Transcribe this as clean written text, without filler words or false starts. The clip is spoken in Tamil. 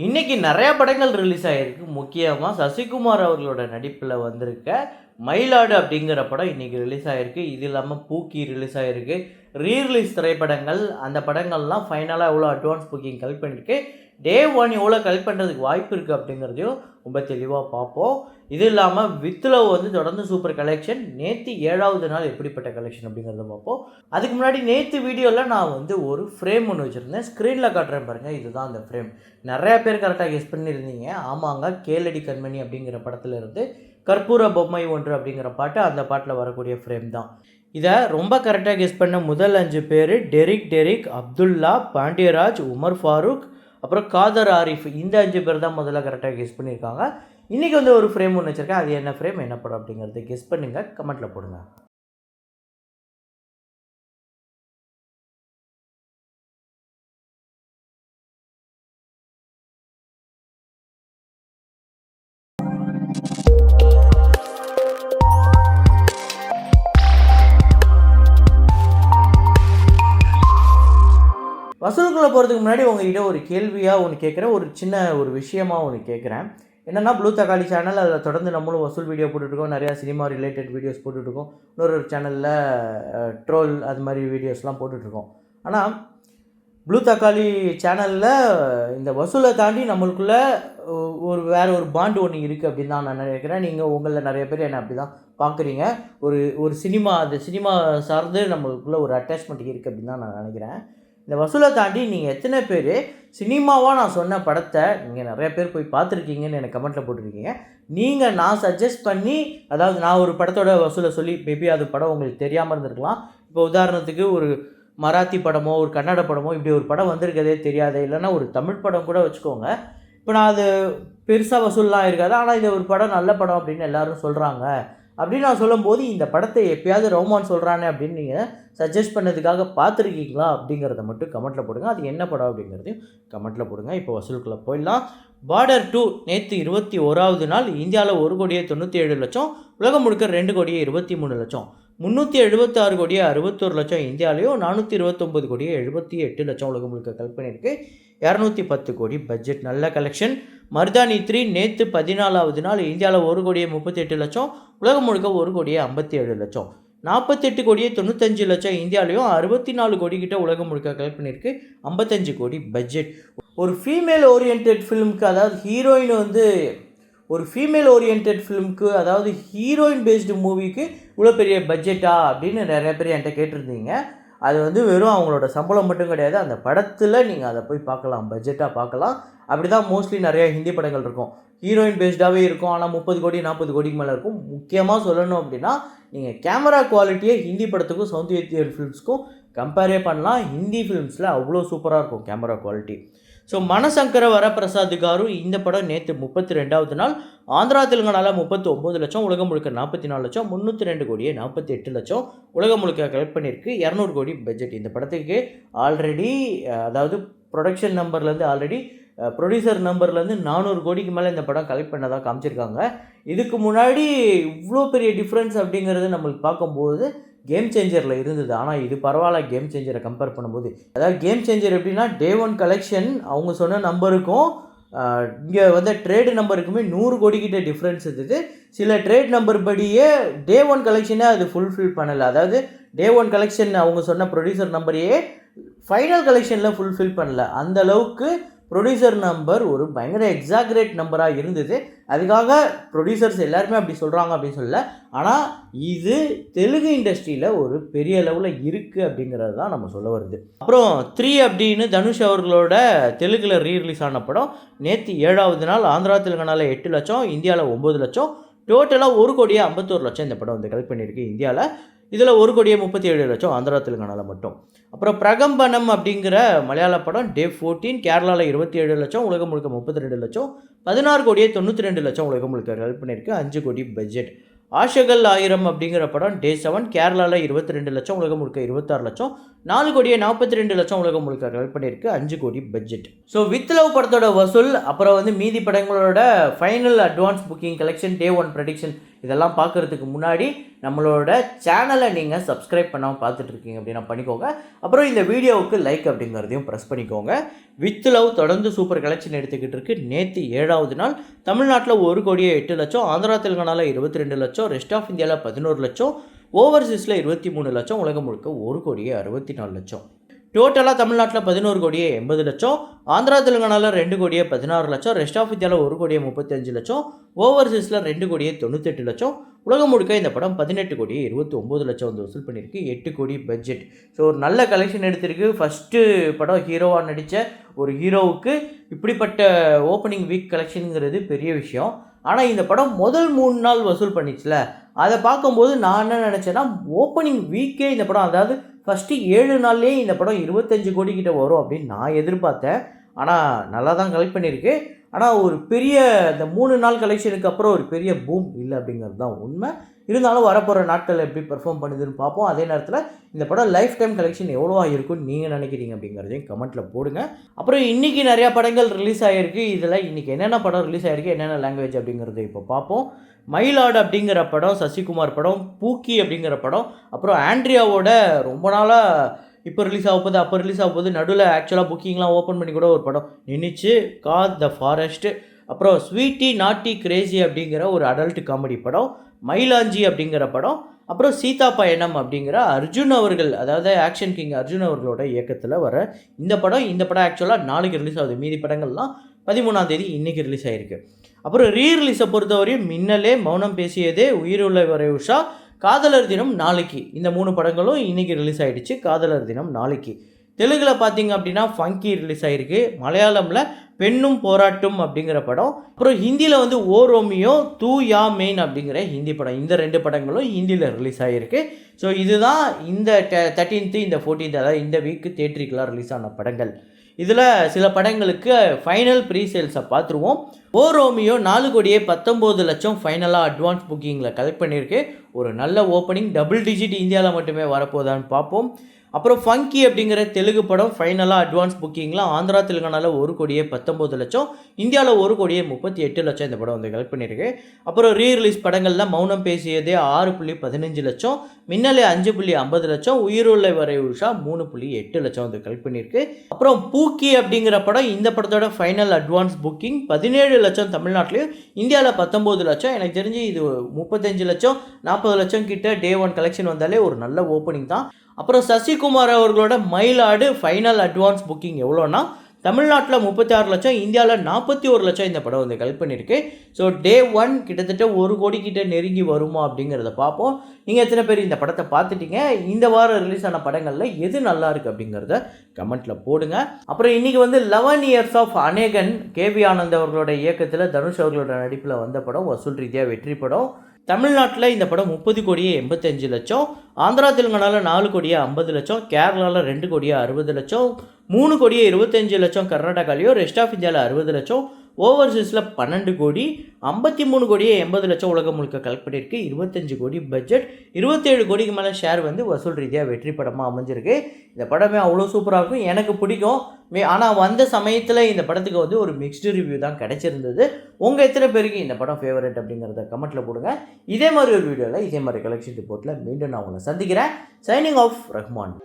இன்னைக்கு நிறையா படங்கள் ரிலீஸ் ஆகிருக்கு. முக்கியமாக சசிகுமார் அவர்களோட நடிப்பில் வந்திருக்க மயிலாடு அப்படிங்கிற படம் இன்றைக்கி ரிலீஸ் ஆகிருக்கு. இது இல்லாமல் பூக்கி ரிலீஸ் ஆகிருக்கு. ரீரிலீஸ் திரைப்படங்கள் அந்த படங்கள்லாம் ஃபைனலாக எவ்வளோ அட்வான்ஸ் புக்கிங் கலெக்ட் பண்ணியிருக்கு, டே ஒன் எவ்வளோ கலெக்ட் பண்ணுறதுக்கு வாய்ப்பு இருக்குது அப்படிங்கிறதையும் ரொம்ப தெளிவாக பார்ப்போம். இது இல்லாமல் வித்தில் வந்து தொடர்ந்து சூப்பர் கலெக்ஷன், நேற்று 7வது நாள் எப்படிப்பட்ட கலெக்ஷன் அப்படிங்கிறத பார்ப்போம். அதுக்கு முன்னாடி நேற்று வீடியோவில் நான் வந்து ஒரு ஃப்ரேம் ஒன்று வச்சுருந்தேன், ஸ்க்ரீனில் காட்டுறேன் பாருங்கள். இதுதான் அந்த ஃப்ரேம். நிறையா பேர் கரெக்டாக கெஸ் பண்ணியிருந்தீங்க. ஆமாங்க, கேளடி கண்மணி அப்படிங்கிற படத்தில் இருந்து கற்பூர பொம்மை ஒன்று அப்படிங்கிற பாட்டு, அந்த பாட்டில் வரக்கூடிய ஃப்ரேம் தான். இதை ரொம்ப கரெக்டாக கெஸ் பண்ண முதல் 5 பேர் டெரிக், அப்துல்லா, பாண்டியராஜ், உமர் ஃபாரூக், அப்புறம் காதர் ஆரிஃப். இந்த 5 பேர் தான் முதல்ல கரெக்டாக கெஸ் பண்ணியிருக்காங்க. இன்றைக்கி வந்து ஒரு ஃப்ரேம் ஒன்று வச்சுருக்கேன். அது என்ன ஃப்ரேம், என்ன படம் அப்படிங்கிறத கெஸ் பண்ணுங்கள், கமெண்ட்டில் போடுங்க. வசூலுக்குள்ளே போகிறதுக்கு முன்னாடி உங்ககிட்ட ஒரு கேள்வியாக ஒன்று கேட்குறேன், ஒரு சின்ன ஒரு விஷயமாக ஒன்று கேட்குறேன். என்னென்னா, ப்ளூ தக்காளி சேனல், அதில் தொடர்ந்து நம்மளும் வசூல் வீடியோ போட்டுட்ருக்கோம், நிறையா சினிமா ரிலேட்டட் வீடியோஸ் போட்டுட்ருக்கோம். இன்னொரு சேனலில் ட்ரோல் அது மாதிரி வீடியோஸ்லாம் போட்டுட்ருக்கோம். ஆனால் ப்ளூ தக்காளி சேனலில் இந்த வசூலை தாண்டி நம்மளுக்குள்ளே வேறு ஒரு பாண்டு ஒன்று இருக்குது அப்படின்னு தான் நான் நினைக்கிறேன். நீங்கள் உங்களில் நிறைய பேர் என்னை அப்படி தான் பார்க்குறீங்க. ஒரு சினிமா, அந்த சினிமா சார்ந்து நம்மளுக்குள்ளே ஒரு அட்டாச்மெண்ட் இருக்குது அப்படின்னு தான் நான் நினைக்கிறேன். இந்த வசூலை தாண்டி நீங்கள் எத்தனை பேர் சினிமாவாக நான் சொன்ன படத்தை நீங்கள் நிறைய பேர் போய் பார்த்துருக்கீங்கன்னு எனக்கு கமெண்ட்டில் போட்டிருக்கீங்க. நீங்கள் நான் சஜஸ்ட் பண்ணி, அதாவது நான் ஒரு படத்தோட வசூலை சொல்லி, மேபி அது படம் உங்களுக்கு தெரியாமல் இருந்திருக்கலாம். இப்போ உதாரணத்துக்கு ஒரு மராத்தி படமோ ஒரு கன்னட படமோ இப்படி ஒரு படம் வந்திருக்கதே தெரியாது, இல்லைன்னா ஒரு தமிழ் படம் கூட வச்சுக்கோங்க. இப்போ நான் அது பெருசாக வசூல்லாம் இருக்காது, ஆனால் இது ஒரு படம் நல்ல படம் அப்படின்னு எல்லோரும் சொல்கிறாங்க அப்படின்னு நான் சொல்லும்போது, இந்த படத்தை எப்பயாவது ரோமான் சொல்கிறானே அப்படின்னு நீங்கள் சஜஸ்ட் பண்ணதுக்காக பார்த்துருக்கீங்களா அப்படிங்கிறத மட்டும் கமெண்ட்டில் போடுங்க. அது என்ன படம் அப்படிங்கிறதையும் கமெண்ட்டில் போடுங்க. இப்போ வசூலுக்குள்ளே போயிடலாம். பார்டர் 2 நேற்று 21வது நாள் இந்தியாவில் 1,97,00,000, உலகம் முழுக்க 2,23,00,000. 376,61,00,000 இந்தியாவிலையும், 429,78,00,000 உலகம் முழுக்க கலெக்ட் பண்ணியிருக்கு. 210 கோடி பட்ஜெட், நல்ல கலெக்ஷன். மருதானி 3 நேற்று 14வது நாள் இந்தியாவில் 1,38,00,000, உலகம் முழுக்க 1,57,00,000. 48,95,00,000 இந்தியாவிலையும், 64 கோடி கிட்ட உலகம் முழுக்க கலெக்ட் பண்ணியிருக்கு. 55 கோடி பட்ஜெட். ஒரு ஃபீமேல் ஓரியன்ட் ஃபிலிமுக்கு, அதாவது ஹீரோயின் வந்து ஒரு ஃபீமேல் ஓரியன்ட் ஃபிலிமுக்கு, அதாவது ஹீரோயின் பேஸ்டு மூவிக்கு இவ்வளோ பெரிய பட்ஜெட்டா அப்படின்னு நிறைய பேர் என்கிட்ட கேட்டிருந்தீங்க. அது வந்து வெறும் அவங்களோட சம்பளம் மட்டும் கிடையாது, அந்த படத்தில் நீங்கள் அதை போய் பார்க்கலாம், பட்ஜெட்டாக பார்க்கலாம். அப்படி தான் மோஸ்ட்லி நிறையா ஹிந்தி படங்கள் இருக்கும், ஹீரோயின் பேஸ்டாகவே இருக்கும், ஆனால் 30 கோடி 40 கோடிக்கு மேலே இருக்கும். முக்கியமாக சொல்லணும் அப்படின்னா, நீங்கள் கேமரா குவாலிட்டியை ஹிந்தி படத்துக்கும் சவுத் இந்தியன் ஃபிலிம்ஸ்க்கும் கம்பேரே பண்ணலாம். ஹிந்தி ஃபிலிம்ஸில் அவ்வளோ சூப்பராக இருக்கும் camera quality. So மனசங்கர Varaprasad car, இந்த படம் நேற்று 32வது நாள் ஆந்திரா தெலுங்கானாவில் 39 லட்சம், உலகம் முழுக்க 44 லட்சம், 302 கோடியே 48 லட்சம் உலகம் முழுக்க கலெக்ட் பண்ணியிருக்கு. 200 கோடி பட்ஜெட். இந்த படத்துக்கு ஆல்ரெடி, அதாவது ப்ரொடக்ஷன் நம்பர்லேருந்து ஆல்ரெடி ப்ரொடியூசர் நம்பர்லேருந்து 400 கோடிக்கு மேலே இந்த படம் கலெக்ட் பண்ணதாக காமிச்சிருக்காங்க. இதுக்கு முன்னாடி இவ்வளோ பெரிய டிஃப்ரென்ஸ் அப்படிங்கிறது நம்மளுக்கு பார்க்கும்போது கேம் சேஞ்சரில் இருந்தது. ஆனால் இது பரவாயில்ல, கேம் சேஞ்சரை கம்பேர் பண்ணும்போது. அதாவது கேம் சேஞ்சர் எப்படின்னா, டே ஒன் கலெக்ஷன் அவங்க சொன்ன நம்பருக்கும் இங்கே வந்து ட்ரேடு நம்பருக்குமே 100 கோடிக்கிட்ட டிஃப்ரென்ஸ் இருந்தது. சில ட்ரேட் நம்பர் படியே டே ஒன் கலெக்ஷனே அது ஃபுல்ஃபில் பண்ணலை. அதாவது டே ஒன் கலெக்ஷன் அவங்க சொன்ன ப்ரொடியூசர் நம்பரையே ஃபைனல் கலெக்ஷனில் ஃபுல்ஃபில் பண்ணலை. அந்த அளவுக்கு ப்ரொடியூசர் நம்பர் ஒரு பயங்கர எக்ஸாக்ரேட் நம்பராக இருந்தது. அதுக்காக ப்ரொடியூசர்ஸ் எல்லாருமே அப்படி சொல்கிறாங்க அப்படின்னு சொல்லல, ஆனால் இது தெலுங்கு இண்டஸ்ட்ரியில் ஒரு பெரிய லெவலில் இருக்குது அப்படிங்கிறது தான் நம்ம சொல்ல வருது. அப்புறம் 3 அப்படின்னு தனுஷ் அவர்களோட தெலுங்கில் ரீரிலீஸ் ஆன படம் நேற்று 7வது நாள் ஆந்திரா தெலுங்கானாவில் 8 லட்சம், இந்தியாவில் 9 லட்சம், டோட்டலாக 1,51,00,000 இந்த படம் வந்து கலெக்ட் பண்ணியிருக்கு இந்தியாவில். இதில் 1,37,00,000 ஆந்திரா தெலுங்கானாவில் மட்டும். அப்புறம் பிரகம்பனம் அப்படிங்கிற மலையாள படம் டே 14 கேரளாவில் 27 லட்சம், உலகம் முழுக்க 32 லட்சம், 16,92,00,000 உலகம் முழுக்க கலெக்ட் பண்ணியிருக்கு. 5 கோடி பட்ஜெட். ஆஷகல் 1000 அப்படிங்கிற படம் டே 7 கேரளாவில் 22 லட்சம், உலகம் முழுக்க 26 லட்சம், 4,42,00,000 உலகம் முழுக்க கலெக்ட் பண்ணியிருக்கு. 5 கோடி பட்ஜெட். ஸோ வித் லவ் படத்தோட வசூல், அப்புறம் வந்து மீதி படங்களோட final advance booking collection, day one prediction இதெல்லாம் பார்க்குறதுக்கு முன்னாடி நம்மளோட சேனலை நீங்கள் சப்ஸ்கிரைப் பண்ணாமல் பார்த்துட்ருக்கீங்க அப்படின்னா பண்ணிக்கோங்க. அப்புறம் இந்த வீடியோவுக்கு லைக் அப்படிங்கிறதையும் ப்ரெஸ் பண்ணிக்கோங்க. வித் லவ் தொடர்ந்து சூப்பர் கலெக்ஷன் எடுத்துக்கிட்டு இருக்கு. நேற்று 7வது நாள் தமிழ்நாட்டில் 1,08,00,000, ஆந்திரா தெலுங்கானாவில் 22 லட்சம், ரெஸ்ட் ஆஃப் இந்தியாவில் 11 லட்சம், ஓவர்சீஸில் 23 லட்சம், உலகம் முழுக்க 1,64,00,000. டோட்டலாக தமிழ்நாட்டில் 11,80,00,000, ஆந்திரா தெலுங்கானாவில் 2,16,00,000, ரெஸ்ட் ஆஃப் இந்தியாவில் 1,35,00,000, ஓவர்சீஸில் 2,98,00,000, உலகம் முழுக்க இந்த படம் 18,29,00,000 வந்து வசூல் பண்ணியிருக்கு. 8 கோடி பட்ஜெட். ஸோ ஒரு நல்ல கலெக்ஷன் எடுத்திருக்கு. ஃபஸ்ட்டு படம் ஹீரோவாக நடித்த ஒரு ஹீரோவுக்கு இப்படிப்பட்ட ஓப்பனிங் வீக் கலெக்ஷனுங்கிறது பெரிய விஷயம். ஆனால் இந்த படம் முதல் 3 நாள் வசூல் பண்ணிச்சுல, அதை பார்க்கும்போது நான் என்ன நினச்சேன்னா, ஓப்பனிங் வீக்கே இந்த படம், அதாவது ஃபஸ்ட்டு 7 நாள்லேயே இந்த படம் 25 கோடி கிட்ட வரும் அப்படின்னு நான் எதிர்பார்த்தேன். ஆனால் நல்லா தான் கலெக்ட் பண்ணியிருக்கு. ஆனால் ஒரு பெரிய இந்த 3 நாள் கலெக்ஷனுக்கு அப்புறம் ஒரு பெரிய பூம் இல்லை அப்படிங்கிறது தான் உண்மை. இருந்தாலும் வரப்போகிற நாட்கள் எப்படி பெர்ஃபார்ம் பண்ணுதுன்னு பார்ப்போம். அதே நேரத்தில் இந்த படம் லைஃப் டைம் கலெக்ஷன் எவ்வளோவா இருக்குன்னு நீங்கள் நினைக்கிறீங்க அப்படிங்கிறதையும் கமெண்ட்டில் போடுங்க. அப்புறம் இன்றைக்கி நிறையா படங்கள் ரிலீஸ் ஆகிருக்கு. இதில் இன்றைக்கி என்னென்ன படம் ரிலீஸ் ஆகிருக்கு, என்னென்ன லாங்குவேஜ் அப்படிங்கிறத இப்போ பார்ப்போம். மயிலாடு அப்படிங்கிற படம், சசிகுமார் படம், பூக்கி அப்படிங்கிற படம், அப்புறம் ஆண்ட்ரியாவோட ரொம்ப நாளாக இப்போ ரிலீஸ் ஆக போகுது, அப்போ ரிலீஸ் ஆக போகுது, நடுவில் ஆக்சுவலாக புக்கிங்லாம் ஓப்பன் பண்ணி கூட ஒரு படம் நின்றுச்சு, காட் த ஃபாரஸ்ட். அப்புறம் ஸ்வீட்டி நாட்டி கிரேசி அப்படிங்கிற ஒரு அடல்ட் காமெடி படம், மயிலாஞ்சி அப்படிங்கிற படம், அப்புறம் சீதா பயணம் அப்படிங்கிற அர்ஜுன் அவர்கள், அதாவது ஆக்ஷன் கிங் அர்ஜுன் அவர்களோட இயக்கத்தில் வர இந்த படம் ஆக்சுவலாக நாளைக்கு ரிலீஸ் ஆகுது. மீதி படங்கள்லாம் 13ஆம் தேதி இன்றைக்கி ரிலீஸ் ஆகிருக்கு. அப்புறம் ரீரிலீஸை பொறுத்தவரையும் மின்னலே, மௌனம் பேசியதே, உயிருள்ள வரை உஷா, காதலர் தினம் நாளைக்கு, இந்த 3 படங்களும் இன்றைக்கி ரிலீஸ் ஆகிடுச்சு. காதலர் தினம் நாளைக்கு. தெலுங்கில் பார்த்தீங்க அப்படின்னா ஃபங்கி ரிலீஸ் ஆகிருக்கு. மலையாளமில் பெண்ணும் போராட்டும் அப்படிங்கிற படம். அப்புறம் ஹிந்தியில் வந்து ஓ ரோமியோ தூ யா மெயின் அப்படிங்கிற ஹிந்தி படம். இந்த 2 படங்களும் ஹிந்தியில் ரிலீஸ் ஆகிருக்கு. ஸோ இதுதான் இந்த 13th, இந்த 14th, அதாவது இந்த வீக்கு தேட்டருக்கெலாம் ரிலீஸ் ஆன படங்கள். இதில் சில படங்களுக்கு ஃபைனல் ப்ரீ சேல்ஸை பார்த்துருவோம். ஓ ரோமியோ 4,19,00,000 ஃபைனலாக அட்வான்ஸ் புக்கிங்கில் கலெக்ட் பண்ணியிருக்கு. ஒரு நல்ல ஓப்பனிங், டபுள் டிஜிட் இந்தியாவில் மட்டுமே வரப்போதான்னு பார்ப்போம். அப்புறம் ஃபங்கி அப்படிங்கிற தெலுங்கு படம் ஃபைனலாக அட்வான்ஸ் புக்கிங்கில் ஆந்திரா தெலுங்கானாவில் 1,19,00,000, இந்தியாவில் 1,38,00,000 இந்த படம் வந்து கலெக்ட் பண்ணியிருக்கு. அப்புறம் ரீரிலீஸ் படங்களில் மௌனம் பேசியதே 6,15,00,000, மின்னலே 5,50,00,000, உயிருள்ள வரை உஷா 3,8,00,000 வந்து கலெக்ட் பண்ணியிருக்கு. அப்புறம் பூக்கி அப்படிங்கிற படம், இந்த படத்தோட ஃபைனல் அட்வான்ஸ் புக்கிங் 17,00,000 தமிழ்நாட்டிலையும், இந்தியாவில் 19,00,000. எனக்கு தெரிஞ்சு இது 35,00,000 40,00,000 கிட்ட டே 1 கலெக்ஷன் வந்தாலே ஒரு நல்ல ஓப்பனிங் தான். அப்புறம் சசிகுமார் அவர்களோட மயிலாடு ஃபைனல் அட்வான்ஸ் புக்கிங் எவ்வளோனா, தமிழ்நாட்டில் 36,00,000, இந்தியாவில் 41,00,000 இந்த படம் வந்து கலெக்ட் பண்ணியிருக்கு. ஸோ டே 1 கிட்டத்தட்ட 1 கோடி கிட்ட நெருங்கி வருமா அப்படிங்கிறத பார்ப்போம். நீங்கள் எத்தனை பேர் இந்த படத்தை பார்த்துட்டீங்க? இந்த வாரம் ரிலீஸ் ஆன படங்களில் எது நல்லா இருக்குது அப்படிங்கிறத கமெண்ட்டில் போடுங்க. அப்புறம் இன்றைக்கி வந்து 11 years of Anegan, KV Anand அவர்களோட இயக்கத்தில் தனுஷ் அவர்களோட நடிப்பில் வந்த படம், வசூல் ரீதியாக வெற்றி படம். தமிழ்நாட்டில் இந்த படம் 30,85,00,000, ஆந்திரா தெலுங்கானாவில் 4,50,00,000, கேரளாவில் 2,60,00,000, 3,25,00,000 கர்நாடகாலையும், ரெஸ்ட் ஆஃப் இந்தியாவில் 60,00,000, ஓவர்சீஸில் 12 கோடி, 53,80,00,000 உலகம் முழுக்க கலெக்ட் பண்ணியிருக்கு. 25 கோடி பட்ஜெட், 27 கோடிக்கு மேலே ஷேர் வந்து வசூல் ரீதியாக வெற்றி படமாக அமைஞ்சிருக்கு. இந்த படமே அவ்வளோ சூப்பராக இருக்கும், எனக்கு பிடிக்கும். ஆனால் வந்த சமயத்தில் இந்த படத்துக்கு வந்து ஒரு மிக்ஸ்டு ரிவ்யூ தான் கிடச்சிருந்தது. உங்கள் எத்தனை பேருக்கு இந்த படம் ஃபேவரட் அப்படிங்கிறத கமெண்ட்டில் போடுங்க. இதே மாதிரி ஒரு வீடியோவில் இதே மாதிரி கலெக்ஷன் ரிப்போர்ட்டில் மீண்டும் நான் உங்களை சந்திக்கிறேன். Signing off Rahman.